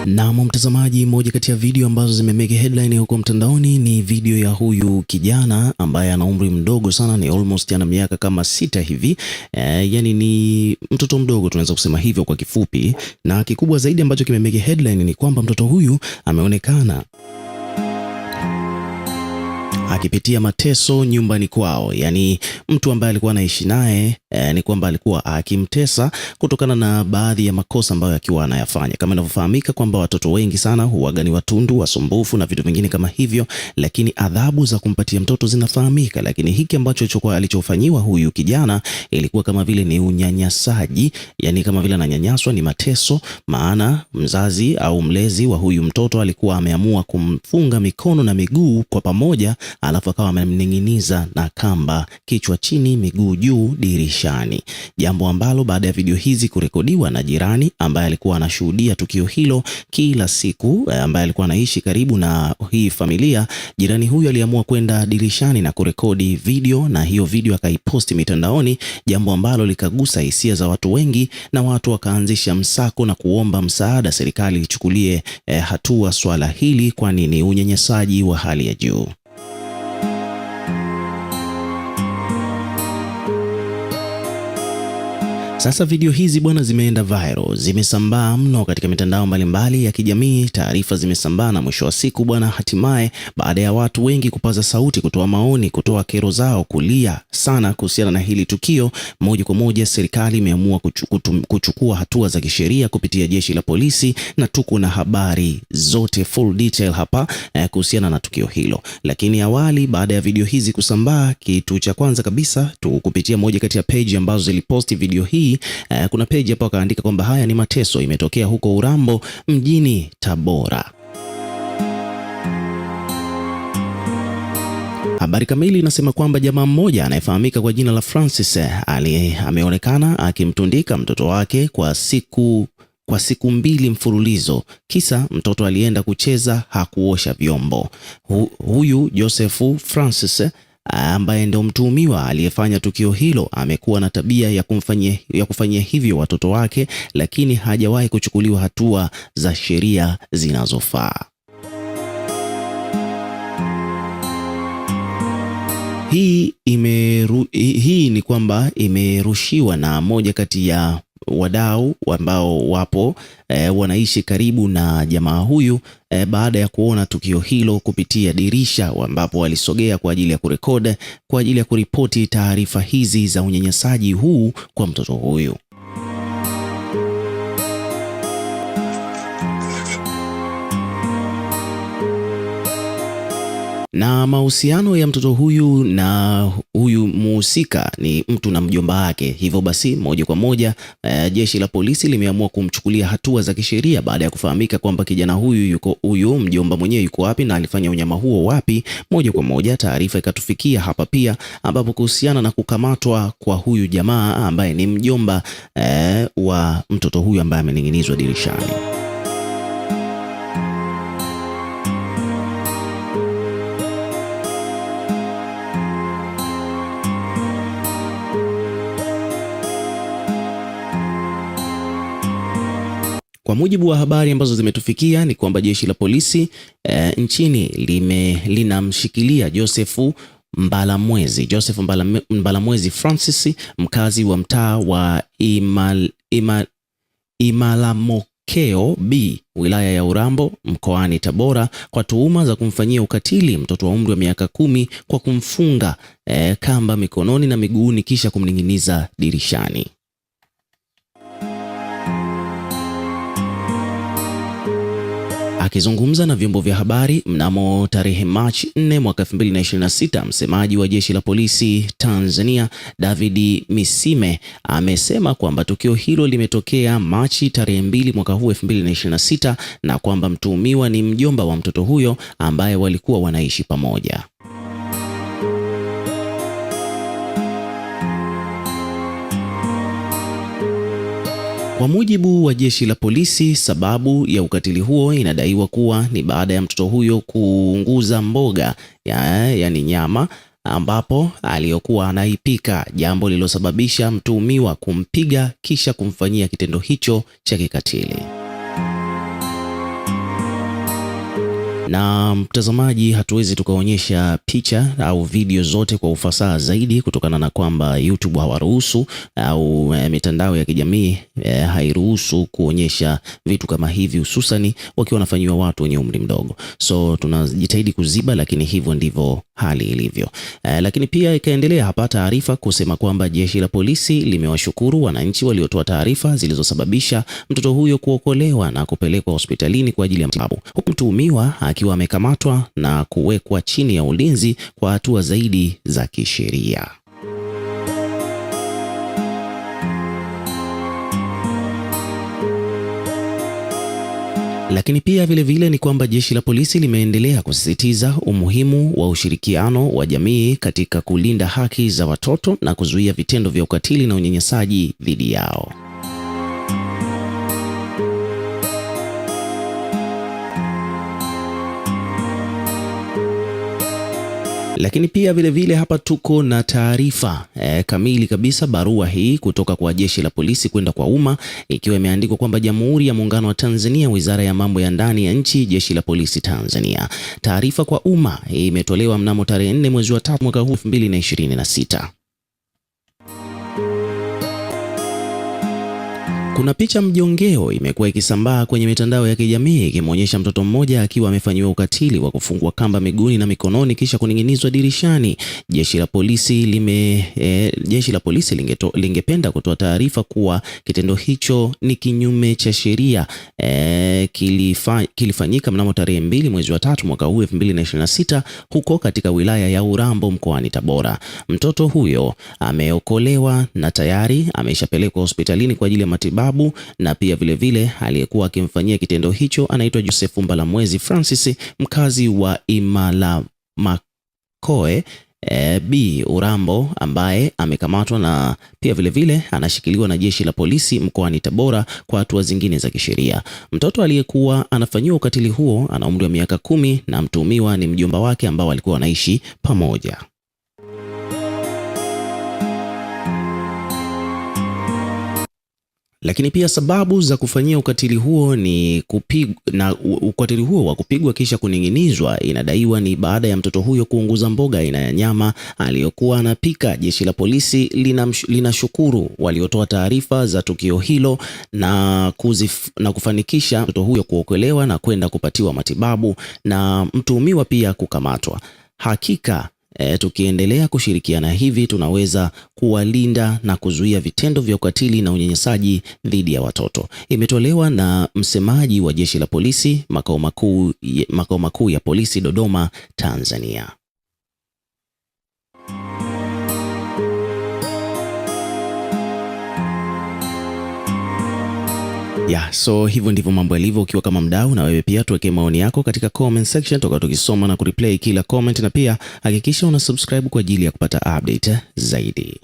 Na mtazamaji, moja kati ya video ambazo zimemeke headline huko mtandaoni ni video ya huyu kijana ambaye ana umri mdogo sana, ni almost ana miaka kama 6 hivi. Yani ni mtoto mdogo, tunaweza kusema hivyo kwa kifupi. Na kikubwa zaidi ambacho kimemeke headline ni kwamba mtoto huyu ameonekana akipitia mateso nyumbani kwao. Yani mtu ambaye alikuwa anaishi naye ni kwamba alikuwa akimtesa kutokana na baadhi ya makosa ambayo akiwa anayafanya. Kama inavyofahamika kwamba watoto wengi sana huaga ni watundu, wasumbufu na vitu vingine kama hivyo, lakini adhabu za kumpatia mtoto zinafahamika. Lakini hiki ambacho alichofanyiwa huyu kijana ilikuwa kama vile ni unyanyasaji, yani kama vile ananyanyaswa, ni mateso. Maana mzazi au mlezi wa huyu mtoto alikuwa ameamua kumfunga mikono na miguu kwa pamoja, alafu akawa amemning'iniza na kamba, kichwa chini miguu juu, dirishani. Jambo ambalo baada ya video hizi kurekodiwa na jirani ambaye alikuwa anashuhudia tukio hilo kila siku, ambaye alikuwa anaishi karibu na hii familia, jirani huyu aliamua kwenda dirishani na kurekodi video, na hiyo video akaiposti mitandaoni, jambo ambalo likagusa hisia za watu wengi, na watu wakaanzisha msako na kuomba msaada serikali ichukulie hatua swala hili, kwani ni unyanyasaji wa hali ya juu. Sasa video hizi bwana zimeenda viral, zimesambaa mno katika mitandao mbalimbali ya kijamii. Taarifa zimesambaa na mwisho wa siku bwana, hatimaye baada ya watu wengi kupaza sauti, kutoa maoni, kutoa kero zao, kulia sana kuhusiana na hili tukio, moja kwa moja serikali imeamua kuchukua hatua za kisheria kupitia jeshi la polisi, na tuko na habari zote full detail hapa kuhusiana na tukio hilo. Lakini awali, baada ya video hizi kusambaa, kitu cha kwanza kabisa kupitia moja kati ya page ambazo ziliposti video hii, kuna page hapo akaandika kwamba haya ni mateso, imetokea huko Urambo mjini Tabora. Habari kamili inasema kwamba jamaa mmoja anayefahamika kwa jina la Francis ameonekana akimtundika mtoto wake kwa siku 2 mfululizo, kisa mtoto alienda kucheza, hakuosha vyombo. Huyu Joseph Francis ambaye ndio mtuhumiwa aliyefanya tukio hilo amekuwa na tabia ya kufanyia hivyo watoto wake, lakini hajawahi kuchukuliwa hatua za sheria zinazofaa. Hii ni kwamba imerushiwa na moja kati ya wadau ambao wapo wanaishi karibu na jamaa huyu baada ya kuona tukio hilo kupitia dirisha, ambapo walisogea kwa ajili ya kurekodi, kwa ajili ya kuripoti taarifa hizi za unyanyasaji huu kwa mtoto huyu. Na mahusiano ya mtoto huyu na huyu muhusika ni mtu na mjomba wake. Hivyo basi moja kwa moja jeshi la polisi limeamua kumchukulia hatua za kisheria baada ya kufahamika kwamba kijana huyu mjomba mwenyewe yuko wapi na alifanya unyama huo wapi. Moja kwa moja taarifa ikatufikia hapa pia, ambapo kuhusiana na kukamatwa kwa huyu jamaa ambaye ni mjomba wa mtoto huyu ambaye amening'inizwa dirishani. Kwa mujibu wa habari ambazo zimetufikia ni kwamba jeshi la polisi nchini linamshikilia Joseph Mbalamwezi Francis, mkazi wa mtaa wa Imalamokeo B, wilaya ya Urambo, mkoani Tabora, kwa tuhuma za kumfanyia ukatili mtoto wa umri wa miaka 10 kwa kumfunga kamba mikononi na miguuni kisha kumning'iniza dirishani. Akizungumza na vyombo vya habari mnamo tarehe Machi 4 mwaka 2026, msemaji wa jeshi la polisi Tanzania David Misime amesema kwamba tukio hilo limetokea Machi tarehe 2 mwaka huu 2026, na kwamba mtuhumiwa ni mjomba wa mtoto huyo ambaye walikuwa wanaishi pamoja. Kwa mujibu wa jeshi la polisi, sababu ya ukatili huo inadaiwa kuwa ni baada ya mtoto huyo kuunguza mboga, yani nyama, ambapo aliyokuwa anaipika, jambo lililosababisha mtuhumiwa kumpiga kisha kumfanyia kitendo hicho cha kikatili. Na mtazamaji, hatuwezi tukaonyesha picha au video zote kwa ufasaha zaidi kutokana na kwamba YouTube hawaruhusu au mitandao ya kijamii hairuhusu kuonyesha vitu kama hivi, hususani wakiwa wanafanyiwa watu wenye umri mdogo. So tunajitahidi kuziba, lakini hivyo ndivyo hali ilivyo. Lakini pia ikaendelea hapa taarifa kusema kwamba jeshi la polisi limewashukuru wananchi waliotoa taarifa zilizosababisha mtoto huyo kuokolewa na kupelekwa hospitalini kwa ajili ya matibabu, huku mtuhumiwa akiwa amekamatwa na kuwekwa chini ya ulinzi kwa hatua zaidi za kisheria. Lakini pia vile ni kwamba jeshi la polisi limeendelea kusisitiza umuhimu wa ushirikiano wa jamii katika kulinda haki za watoto na kuzuia vitendo vya ukatili na unyanyasaji dhidi yao. Lakini pia vile hapa tuko na taarifa kamili kabisa, barua hii kutoka kwa jeshi la polisi kwenda kwa umma, ikiwa imeandikwa kwamba Jamhuri ya Muungano wa Tanzania, Wizara ya Mambo ya Ndani ya Nchi, Jeshi la Polisi Tanzania. Taarifa kwa umma hii imetolewa mnamo tarehe 4 mwezi wa 3 mwaka huu 2026. Kuna picha mjongeo imekuwa ikisambaa kwenye mitandao ya kijamii ikimwonyesha mtoto mmoja akiwa amefanyiwa ukatili wa kufungwa kamba miguuni na mikononi kisha kuning'inizwa dirishani. Jeshi la polisi lingependa kutoa taarifa kuwa kitendo hicho ni kinyume cha sheria. Kilifanyika mnamo tarehe 2 mwezi wa 3 mwaka huu 2026 huko katika wilaya ya Urambo mkoani Tabora. Mtoto huyo ameokolewa na tayari ameshapelekwa hospitalini kwa ajili ya matibabu, na pia vile aliyekuwa akimfanyia kitendo hicho anaitwa Joseph Mbalamwezi Francis, mkazi wa Imala-Makoe B Urambo, ambaye amekamatwa na pia vile anashikiliwa na jeshi la polisi mkoani Tabora kwa hatua zingine za kisheria. Mtoto aliyekuwa anafanyiwa ukatili huo ana umri wa miaka 10 na mtuhumiwa ni mjomba wake ambao walikuwa wanaishi pamoja. Lakini pia sababu za kufanyia ukatili huo ni ukatili huo wa kupigwa kisha kuning'inizwa inadaiwa ni baada ya mtoto huyo kuunguza mboga aina ya nyama aliyokuwa anapika. Jeshi la polisi linashukuru waliotoa taarifa za tukio hilo na kufanikisha mtoto huyo kuokolewa na kwenda kupatiwa matibabu na mtuhumiwa pia kukamatwa. Hakika tukiendelea kushirikiana hivi tunaweza kuwalinda na kuzuia vitendo vya ukatili na unyanyasaji dhidi ya watoto. Imetolewa na msemaji wa jeshi la polisi makao makuu ya polisi Dodoma, Tanzania. So hivyo ndivyo mambo yalivyo. Ukiwa kama mdau, na wewe pia tuweke maoni yako katika comment section, toka tukisoma na kureplay kila comment, na pia hakikisha una subscribe kwa ajili ya kupata update zaidi.